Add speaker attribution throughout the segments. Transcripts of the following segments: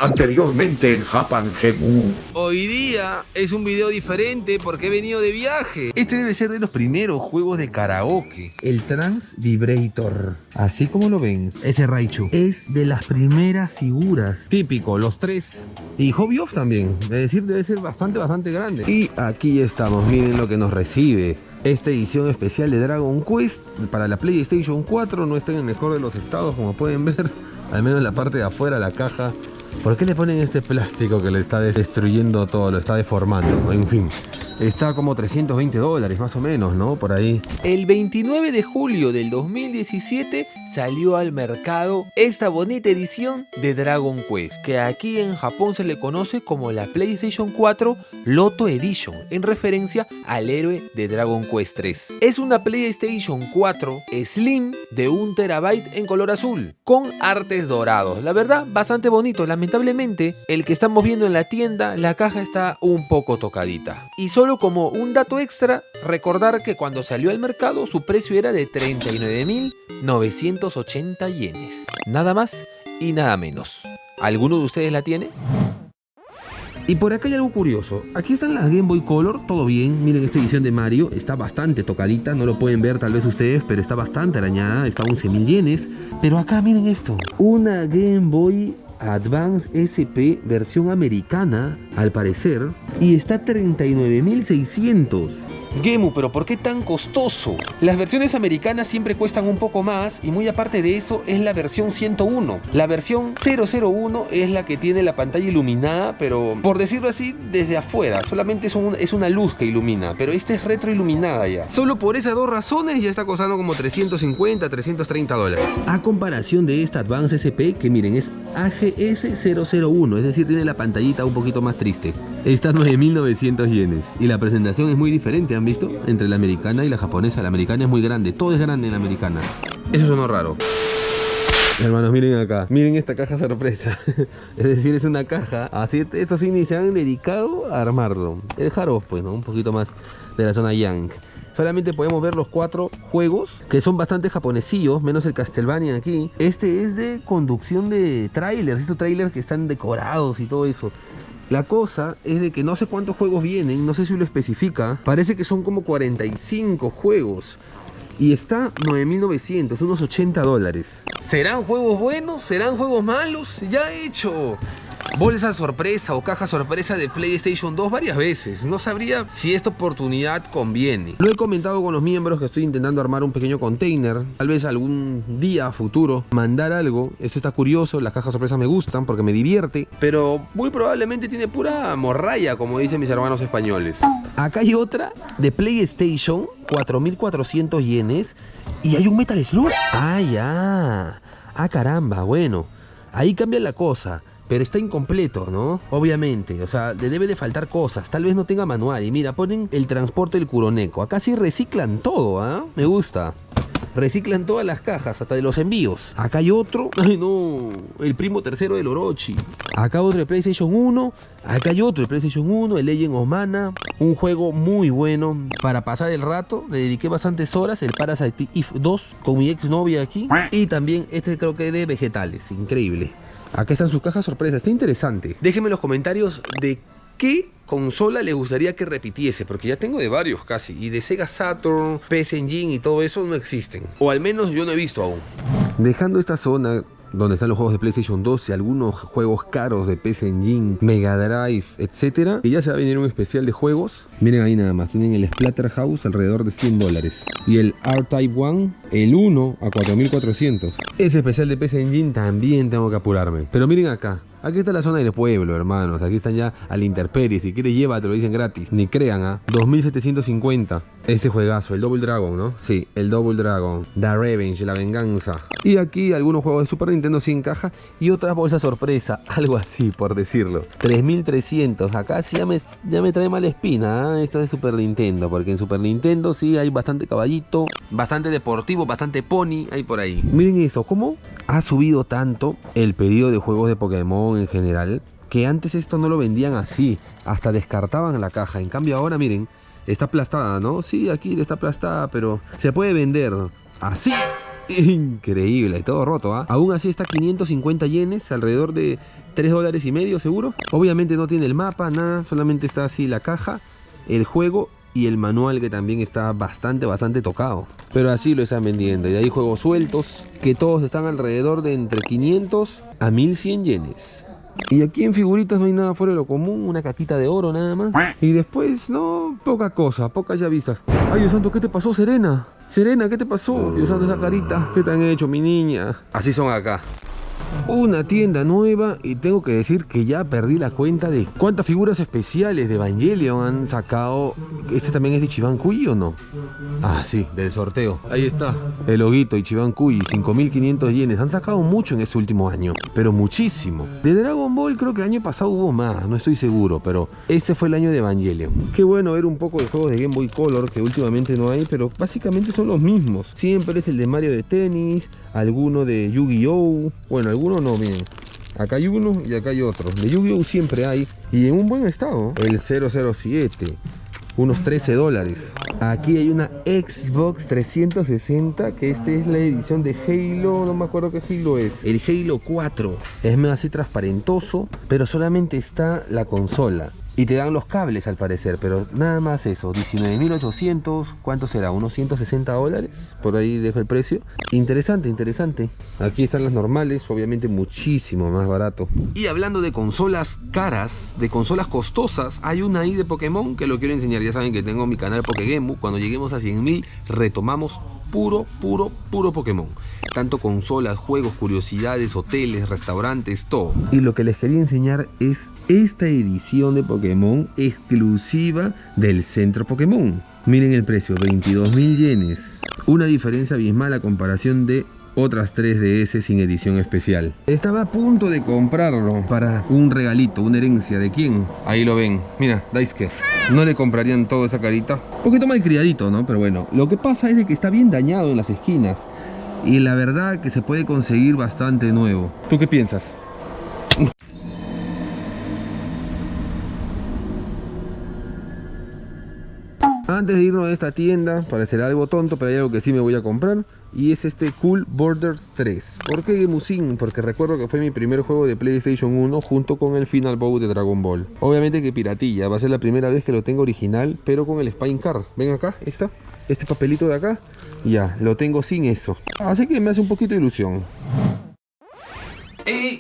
Speaker 1: Anteriormente en Japan Gemu.
Speaker 2: Hoy día es un video diferente porque he venido de viaje. Este debe ser de los primeros juegos de karaoke. El Trance Vibrator. Así como lo ven, ese Raichu es de las primeras figuras. Típico, los tres. Y Hobby Off también. Es decir, debe ser bastante grande. Y aquí estamos, miren lo que nos recibe. Esta edición especial de Dragon Quest para la PlayStation 4 no está en el mejor de los estados, como pueden ver. Al menos en la parte de afuera, la caja. ¿Por qué le ponen este plástico que le está destruyendo todo, lo está deformando? En fin, está como $320 más o menos, ¿no? Por ahí. El 29 de julio del 2017 salió al mercado esta bonita edición de Dragon Quest, que aquí en Japón se le conoce como la PlayStation 4 Loto Edition, en referencia al héroe de Dragon Quest 3. Es una PlayStation 4 Slim de 1 TB en color azul, con artes dorados. La verdad, bastante bonito. Lamentablemente, el que estamos viendo en la tienda, la caja está un poco tocadita. Y solo como un dato extra, recordar que cuando salió al mercado su precio era de 39.980 yenes. Nada más y nada menos. ¿Alguno de ustedes la tiene? Y por acá hay algo curioso. Aquí están las Game Boy Color, todo bien. Miren, esta edición de Mario está bastante tocadita. No lo pueden ver tal vez ustedes, pero está bastante arañada. Está a 11.000 yenes. Pero acá miren esto. Una Game Boy Advance SP versión americana, al parecer. Y está 39.600. Gemu, pero ¿por qué tan costoso? Las versiones americanas siempre cuestan un poco más y muy aparte de eso es la versión 101. La versión 001 es la que tiene la pantalla iluminada, pero por decirlo así, desde afuera. Solamente es una luz que ilumina, pero esta es retroiluminada ya. Solo por esas dos razones ya está costando como $350, $330. A comparación de esta Advance SP, que miren, es AGS 001, es decir, tiene la pantallita un poquito más triste. Está 9.900 yenes y la presentación es muy diferente, ¿han visto? Entre la americana y la japonesa. La americana es muy grande, todo es grande en la americana. Eso sonó raro. Hermanos, miren acá, miren esta caja sorpresa. Es decir, es una caja, así, esto sí ni se han dedicado a armarlo. El Hard pues, ¿no? Un poquito más de la zona Yang. Solamente podemos ver los 4 juegos, que son bastante japonesillos, menos el Castlevania aquí. Este es de conducción de trailers, estos trailers que están decorados y todo eso. La cosa es de que no sé cuántos juegos vienen, no sé si lo especifica. Parece que son como 45 juegos. Y está 9.900, unos $80. ¿Serán juegos buenos? ¿Serán juegos malos? Ya he hecho bolsa sorpresa o caja sorpresa de PlayStation 2 varias veces. No sabría si esta oportunidad conviene. Lo he comentado con los miembros que estoy intentando armar un pequeño container. Tal vez algún día futuro mandar algo. Esto está curioso, las cajas sorpresas me gustan porque me divierte. Pero muy probablemente tiene pura morralla, como dicen mis hermanos españoles. Acá hay otra de PlayStation, 4.400 yenes. Y hay un Metal Slug. Ah, ya. Ah, caramba, bueno. Ahí cambia la cosa. Pero está incompleto, ¿no? Obviamente, o sea, le debe de faltar cosas. Tal vez no tenga manual. Y mira, ponen el transporte del Kuroneko. Acá sí reciclan todo, ¿ah? Me gusta. Reciclan todas las cajas, hasta de los envíos. Acá hay otro. Ay, no. El primo tercero del Orochi. Acá otro de PlayStation 1. Acá hay otro de PlayStation 1, el Legend of Mana. Un juego muy bueno para pasar el rato. Le dediqué bastantes horas. El Parasite Eve 2 con mi exnovia aquí. Y también este creo que de vegetales. Increíble. Acá están sus cajas sorpresas, está interesante. Déjenme en los comentarios de qué consola les gustaría que repitiese, porque ya tengo de varios casi. Y de Sega Saturn, PS Engine y todo eso no existen. O al menos yo no he visto aún. Dejando esta zona donde están los juegos de PlayStation 2 y algunos juegos caros de PS Engine, Mega Drive, etcétera, y ya se va a venir un especial de juegos. Miren ahí nada más, tienen el Splatterhouse alrededor de $100 y el R-Type 1, el 1 a 4.400. Ese especial de PS Engine también tengo que apurarme. Pero miren acá. Aquí está la zona del pueblo, hermanos. Aquí están ya al intemperie. Si quieres, llévatelo, lo dicen gratis. Ni crean, ¿ah? 2.750. Este juegazo, el Double Dragon, ¿no? Sí, el Double Dragon. The Revenge, la venganza. Y aquí algunos juegos de Super Nintendo sí en caja. Y otras bolsas sorpresa. Algo así, por decirlo. 3.300. Acá sí ya me trae mala espina, ¿eh? Esto es Super Nintendo. Porque en Super Nintendo sí hay bastante caballito. Bastante deportivo, bastante pony. Hay por ahí. Miren eso, ¿cómo ha subido tanto el pedido de juegos de Pokémon en general? Que antes esto no lo vendían así, hasta descartaban la caja. En cambio ahora miren, está aplastada, ¿no? Sí, aquí está aplastada, pero se puede vender así. Increíble, todo roto, ¿ah? Aún así está 550 yenes, alrededor de $3.50 seguro. Obviamente no tiene el mapa, nada, solamente está así la caja, el juego y el manual, que también está bastante tocado. Pero así lo están vendiendo. Y hay juegos sueltos que todos están alrededor de entre 500 a 1100 yenes. Y aquí en figuritas no hay nada fuera de lo común, una caquita de oro nada más. Y después, no, poca cosa, pocas ya vistas. Ay, Dios santo, ¿qué te pasó, Serena? Serena, ¿qué te pasó? Dios santo, esa carita, ¿qué te han hecho, mi niña? Así son acá. Una tienda nueva, y tengo que decir que ya perdí la cuenta de cuántas figuras especiales de Evangelion han sacado. ¿Este también es de Ichiban Kuji o no? Ah, sí, del sorteo. Ahí está, el loguito Ichiban Kuji, 5500 yenes. Han sacado mucho en este último año, pero muchísimo. De Dragon Ball creo que el año pasado hubo más, no estoy seguro, pero este fue el año de Evangelion. Qué bueno ver un poco de juegos de Game Boy Color, que últimamente no hay, pero básicamente son los mismos. Siempre es el de Mario de tenis, alguno de Yu-Gi-Oh! Bueno, algunos no, miren. Acá hay uno y acá hay otro. De Yu-Gi-Oh! Siempre hay, y en un buen estado. El 007, unos $13. Aquí hay una Xbox 360, que esta es la edición de Halo, no me acuerdo qué Halo es. El Halo 4. Es medio así transparentoso, pero solamente está la consola. Y te dan los cables al parecer, pero nada más eso. 19.800, ¿cuánto será? ¿Unos $160? Por ahí dejo el precio. Interesante, interesante. Aquí están las normales, obviamente muchísimo más barato. Y hablando de consolas caras, de consolas costosas, hay una ahí de Pokémon que lo quiero enseñar. Ya saben que tengo mi canal Pokégemu. Cuando lleguemos a 100.000 retomamos puro Pokémon. Tanto consolas, juegos, curiosidades, hoteles, restaurantes, todo. Y lo que les quería enseñar es esta edición de Pokémon exclusiva del Centro Pokémon. Miren el precio, 22.000 yenes. Una diferencia abismal a comparación de otras 3DS sin edición especial. Estaba a punto de comprarlo para un regalito, una herencia. ¿De quién? Ahí lo ven. Mira, Daisuke. No le comprarían toda esa carita. Un poquito malcriadito, ¿no? Pero bueno, lo que pasa es de que está bien dañado en las esquinas. Y la verdad que se puede conseguir bastante nuevo. ¿Tú qué piensas? Antes de irnos de esta tienda, parecerá algo tonto, pero hay algo que sí me voy a comprar. Y es este Cool Border 3. ¿Por qué Gemusin? Porque recuerdo que fue mi primer juego de PlayStation 1 junto con el Final Bout de Dragon Ball. Obviamente que piratilla, va a ser la primera vez que lo tengo original, pero con el Spine Card. Ven acá, este papelito de acá, ya, lo tengo sin eso. Así que me hace un poquito de ilusión.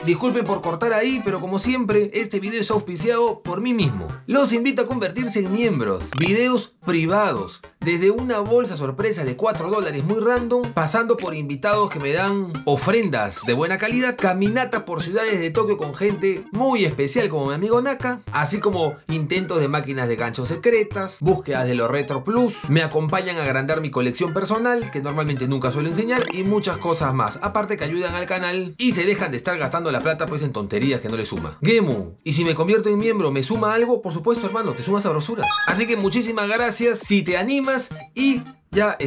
Speaker 2: Disculpen por cortar ahí, pero como siempre, este video es auspiciado por mí mismo. Los invito a convertirse en miembros. Videos privados, desde una bolsa sorpresa de $4 muy random, pasando por invitados que me dan ofrendas de buena calidad, caminata por ciudades de Tokio con gente muy especial como mi amigo Naka, así como intentos de máquinas de ganchos secretas, búsquedas de los Retro Plus, me acompañan a agrandar mi colección personal, que normalmente nunca suelo enseñar, y muchas cosas más, aparte que ayudan al canal y se dejan de estar gastando la plata pues en tonterías que no le suma. Gemu, y si me convierto en miembro, ¿me suma algo? Por supuesto, hermano, te suma sabrosura. Así que muchísimas gracias si te animas y ya,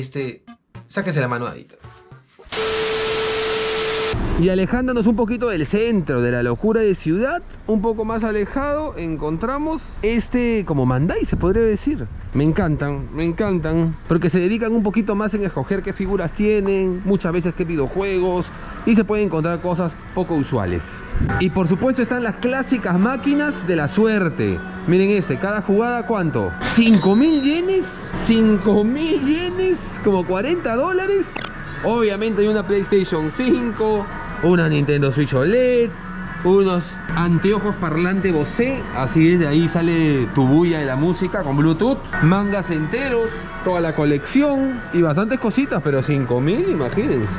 Speaker 2: sáquense la mano ahí. Y alejándonos un poquito del centro de la locura de ciudad, un poco más alejado, encontramos como Mandai, se podría decir. Me encantan, porque se dedican un poquito más en escoger qué figuras tienen, muchas veces qué videojuegos, y se pueden encontrar cosas poco usuales. Y por supuesto están las clásicas máquinas de la suerte. Miren cada jugada, ¿cuánto? ¿5.000 yenes? ¿5.000 yenes? ¿Como $40? Obviamente hay una PlayStation 5, una Nintendo Switch OLED, unos anteojos parlante Bose, así desde ahí sale tu bulla de la música con Bluetooth, mangas enteros, toda la colección y bastantes cositas, pero 5.000, imagínense.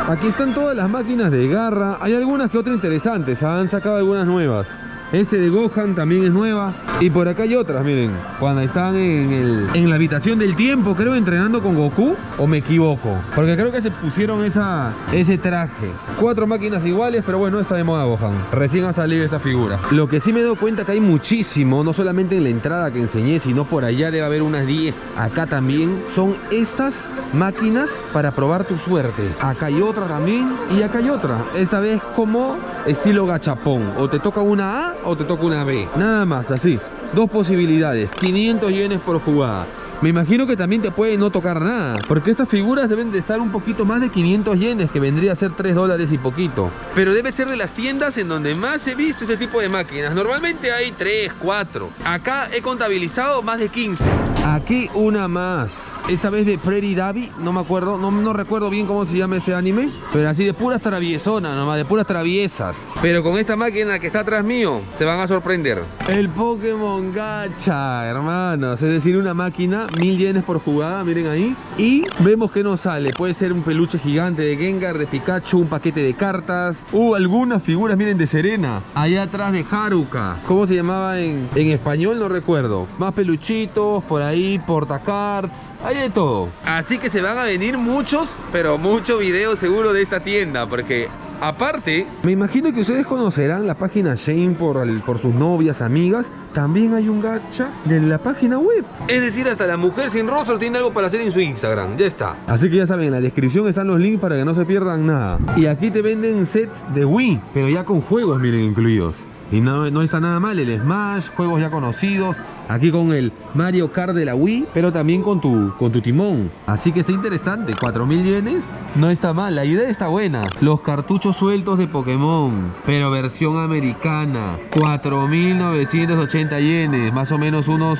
Speaker 2: Aquí están todas las máquinas de garra, hay algunas que otras interesantes, han sacado algunas nuevas. De Gohan también es nueva. Y por acá hay otras, miren. Cuando están en la habitación del tiempo, creo, entrenando con Goku. ¿O me equivoco? Porque creo que se pusieron ese traje. 4 máquinas iguales, pero bueno, está de moda Gohan. Recién ha salido esta figura. Lo que sí me doy cuenta que hay muchísimo, no solamente en la entrada que enseñé, sino por allá debe haber unas 10. Acá también son estas máquinas para probar tu suerte. Acá hay otra también y acá hay otra. Esta vez como estilo gachapón. O te toca una A o te toca una B. Nada más, así. Dos posibilidades. 500 yenes por jugada. Me imagino que también te puede no tocar nada, porque estas figuras deben de estar un poquito más de 500 yenes, que vendría a ser $3 y poquito. Pero debe ser de las tiendas en donde más he visto ese tipo de máquinas. Normalmente hay 3, 4. Acá he contabilizado más de 15. Aquí una más. Esta vez de Pretty Davi, no me acuerdo, no recuerdo bien cómo se llama ese anime, pero así de puras traviesonas nomás, de puras traviesas. Pero con esta máquina que está atrás mío, se van a sorprender. El Pokémon Gacha, hermanos, es decir, una máquina, 1000 yenes por jugada, miren ahí. Y vemos que nos sale, puede ser un peluche gigante de Gengar, de Pikachu, un paquete de cartas, algunas figuras, miren, de Serena. Allá atrás de Haruka, ¿cómo se llamaba en español? No recuerdo. Más peluchitos, por ahí, portacards, hay de todo. Así que se van a venir muchos, pero muchos videos seguro de esta tienda, porque aparte, me imagino que ustedes conocerán la página Shane por sus novias, amigas. También hay un gacha de la página web. Es decir, hasta la mujer sin rostro tiene algo para hacer en su Instagram. Ya está. Así que ya saben, en la descripción están los links para que no se pierdan nada. Y aquí te venden sets de Wii, pero ya con juegos, miren, incluidos. Y no está nada mal, el Smash, juegos ya conocidos. Aquí con el Mario Kart de la Wii, pero también con tu timón. Así que está interesante, 4000 yenes. No está mal, la idea está buena. Los cartuchos sueltos de Pokémon, pero versión americana, 4980 yenes, más o menos unos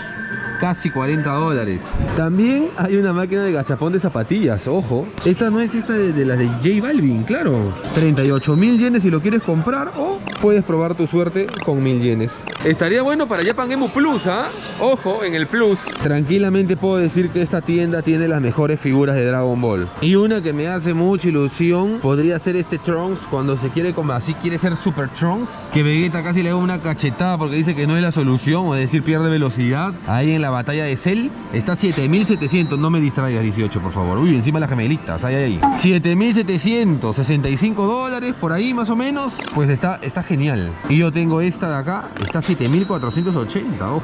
Speaker 2: casi $40. También hay una máquina de gachapón de zapatillas, ojo. Esta no es esta de las de J Balvin, claro. 38.000 yenes si lo quieres comprar, o puedes probar tu suerte con 1000 yenes. Estaría bueno para Japan Emu Plus, ¿ah? Ojo, en el Plus. Tranquilamente puedo decir que esta tienda tiene las mejores figuras de Dragon Ball. Y una que me hace mucha ilusión podría ser este Trunks, cuando se quiere como así, quiere ser Super Trunks, que Vegeta casi le da una cachetada porque dice que no es la solución, o es decir, pierde velocidad. Ahí en la batalla de Cell está 7700, no me distraigas, 18 por favor. Uy, encima las gemelitas, ahí. 7765 dólares, por ahí más o menos. Pues está genial. Y yo tengo esta de acá, está 7480, ojo.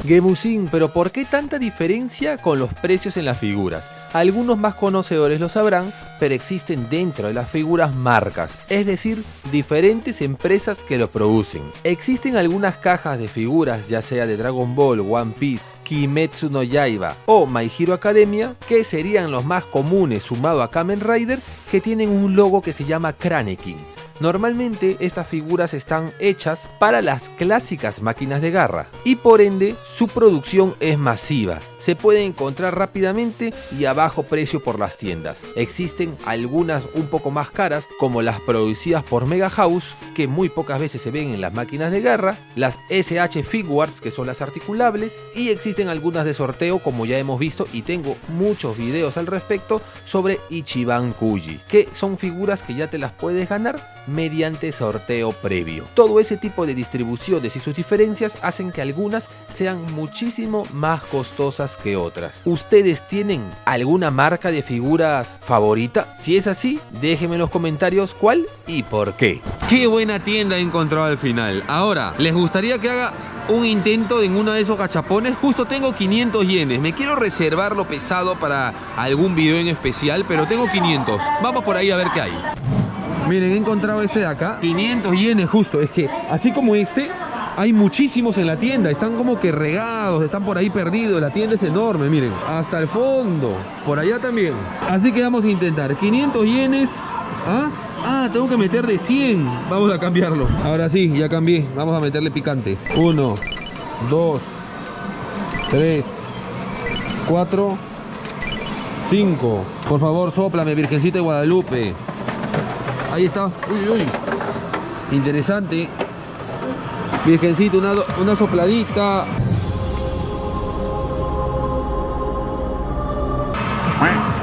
Speaker 3: Gemusin, pero ¿por qué tanta diferencia con los precios en las figuras? Algunos más conocedores lo sabrán, pero existen dentro de las figuras marcas, es decir, diferentes empresas que lo producen. Existen algunas cajas de figuras, ya sea de Dragon Ball, One Piece, Kimetsu no Yaiba o My Hero Academia, que serían los más comunes sumado a Kamen Rider, que tienen un logo que se llama Cranekin. Normalmente estas figuras están hechas para las clásicas máquinas de garra y por ende su producción es masiva. Se puede encontrar rápidamente y a bajo precio por las tiendas. Existen algunas un poco más caras, como las producidas por Mega House, que muy pocas veces se ven en las máquinas de garra, las SH Figuarts, que son las articulables, y existen algunas de sorteo, como ya hemos visto y tengo muchos videos al respecto, sobre Ichiban Kuji, que son figuras que ya te las puedes ganar mediante sorteo previo. Todo ese tipo de distribuciones y sus diferencias hacen que algunas sean muchísimo más costosas que otras. ¿Ustedes tienen alguna marca de figuras favorita? Si es así, déjenme en los comentarios cuál y por qué.
Speaker 2: ¡Qué buena tienda he encontrado al final! Ahora, ¿les gustaría que haga un intento en uno de esos gachapones? Justo tengo 500 yenes. Me quiero reservar lo pesado para algún video en especial, pero tengo 500. Vamos por ahí a ver qué hay. Miren, he encontrado este de acá, 500 yenes justo. Es que así como este, hay muchísimos en la tienda. Están como que regados, están por ahí perdidos. La tienda es enorme, miren, hasta el fondo. Por allá también. Así que vamos a intentar 500 yenes. Tengo que meter de 100. Vamos a cambiarlo. Ahora sí, ya cambié. Vamos a meterle picante. 1, 2, 3, 4, 5. Por favor, sóplame, Virgencita de Guadalupe. Ahí está. Uy. Interesante. Virgencita, una sopladita.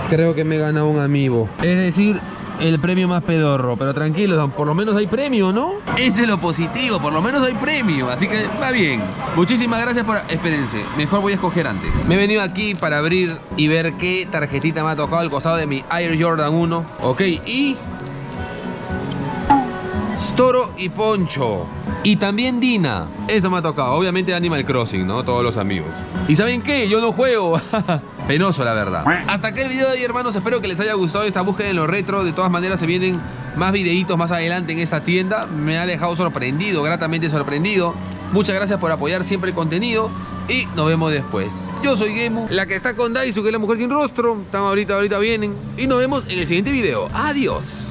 Speaker 2: Creo que me gana un amiibo. Es decir, el premio más pedorro. Pero tranquilos, por lo menos hay premio, ¿no? Eso es lo positivo, por lo menos hay premio. Así que va bien. Muchísimas gracias por... Espérense, mejor voy a escoger antes. Me he venido aquí para abrir y ver qué tarjetita me ha tocado al costado de mi Air Jordan 1. Ok, y... Toro y Poncho. Y también Dina. Esto me ha tocado. Obviamente Animal Crossing, ¿no? Todos los amigos. ¿Y saben qué? Yo no juego. Penoso, la verdad. Hasta acá el video de hoy, hermanos. Espero que les haya gustado esta búsqueda en lo retro. De todas maneras, se vienen más videitos más adelante en esta tienda. Me ha dejado sorprendido, gratamente sorprendido. Muchas gracias por apoyar siempre el contenido y nos vemos después. Yo soy Gemu, la que está con Daisu, que es la mujer sin rostro. Estamos ahorita vienen. Y nos vemos en el siguiente video. Adiós.